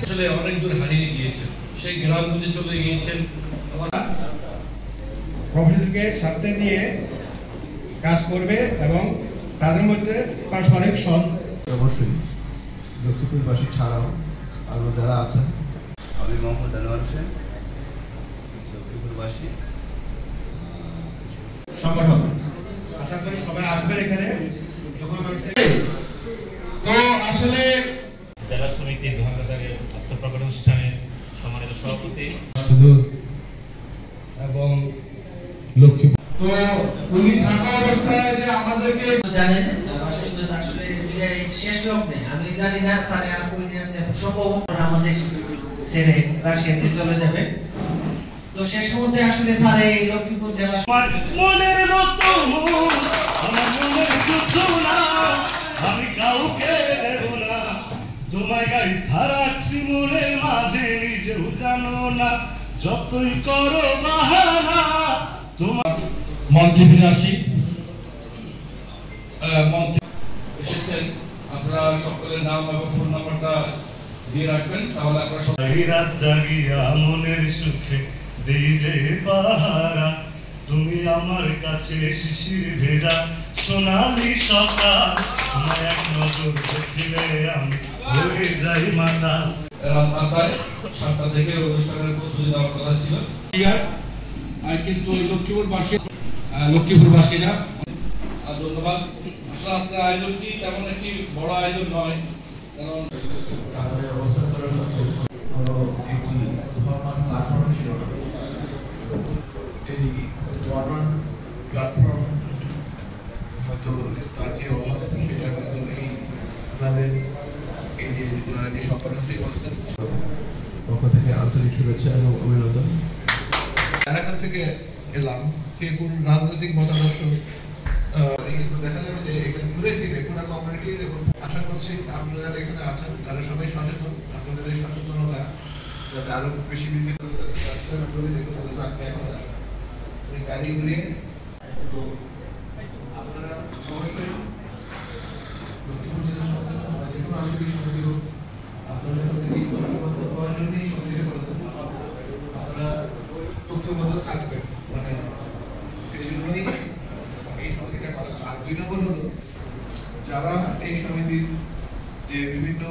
আসলে অনেক দূর হারিয়ে গিয়েছেন, সেই গ্রাম বুঝে চলে গিয়েছেন। প্রফেসরকে সাথে নিয়ে কাজ করবে এবং তাদের মধ্যে পারস্পরিক অবশ্যই লক্ষ্মীপুরবাসী ছাড়াও আরও যারা আছেন। আমি মোহাম্মদ আনোয়ার হোসেন, লক্ষ্মীপুরবাসী সংগঠন। আশা করি সবাই আসবেন এখানে। তো আসলে জেলা সমিতি ধর্মদারের আত্মপ্রকাশ অনুষ্ঠানে সম্মানিত সভাপতি এবং লক্ষ্মী তো উনি থাকা অবস্থায় যে আমাদেরকে জানেন আসলে শেষ লোক নেই। আমি জানি না স্যার আর কোন দিন আছে, সম্ভবত আমাদের ছেড়ে রাশিয়াতে চলে যাবে। তো শেষ মুহূর্তে আসলে স্যার এই লক্ষ্মীপুর জেলা মনের মতো আমার মনের কিছু না, আমি কাউকে দেব না, তোমায় গাই থারাচ্ছি মনের মাঝে, নিজেও জানো না, যতই করো বাহানা তোমার মঞ্চে ফিরে আসি। মঞ্চে এসেছেন, আপনারা সকলের নাম এবং ফোন নাম্বারটা দিয়ে রাখবেন, তাহলে আপনারা রাত জাগিয়া মনের সুখে দেই যে পাহারা, তুমি আমার কাছে শিশির ভেজা সোনালি সকাল, তোমায় এক নজর দেখিলে আমি হয়ে যাই মাতা। রাত 7টা থেকে অনুষ্ঠানের প্রস্তুতি নেওয়ার কথা ছিল, কিন্তু লক্ষ্মীপুরবাসীরা ধন্যবাদ। আসলে আজকের আয়োজনটি তেমন একটি বড় আয়োজন নয়, কারণ অবস্থান করা সত্ত্বেও একটি ফরমাল প্ল্যাটফর্ম ছিল না। এই ফরমাল প্ল্যাটফর্ম হয়তো তার যে অভাব, সেটা হয়তো এই আপনাদের এই যে ওনারা যে সম্পাদনটি করেছেন পক্ষ থেকে আন্তরিক শুভেচ্ছা এবং অভিনন্দন। এলাকা থেকে এলাম, কে কোন রাজনৈতিক মতাদর্শ দেখা যাবে যে এখানে ঘুরে ফিরে পুরো কমিউনিটির, এবং আশা করছি আপনারা যারা এখানে আছেন তারা সবাই সচেতন। আপনাদের এই সচেতনতা যাতে আরো বেশি বৃদ্ধি গাড়ি ঘুরিয়ে, তো আপনারা অবশ্যই লক্ষ্মীপুর জেলা সচেতন বা যে কোনো আঞ্চলিক সমিতি হোক, আপনারা সমিতি ঐক্যবদ্ধ হওয়ার জন্যই সমিতি করেছেন। আপনারা ঐক্যবদ্ধ থাকবেন, মানে সেই জন্যই এই সমিতিটা করা। আর 2 নম্বর হলো, যারা এই সমিতির যে বিভিন্ন